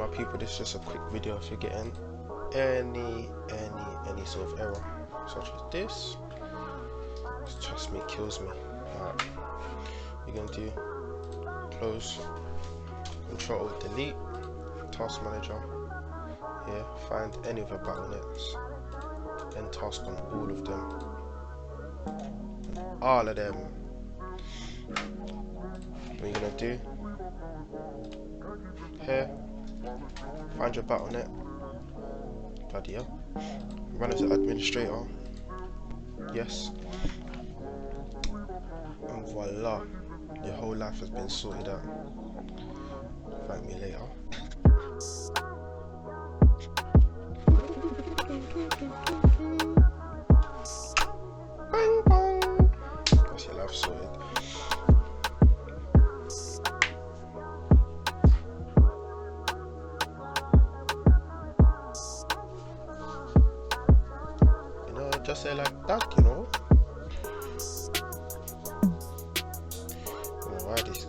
my people, this is just a quick video if you're getting any sort of error such as this. Trust me, it kills me. Alright, you're gonna do close, Control Delete, Task Manager. Here, find any of the bottlenecks, then task on all of them. All of them. What you're gonna do here, find your bottleneck. Bloody hell. Run as an administrator. Yes. And voila, your whole life has been sorted out. Thank me later. Bang bang. That's your life sorted. You know, just say like that, you know. Why this?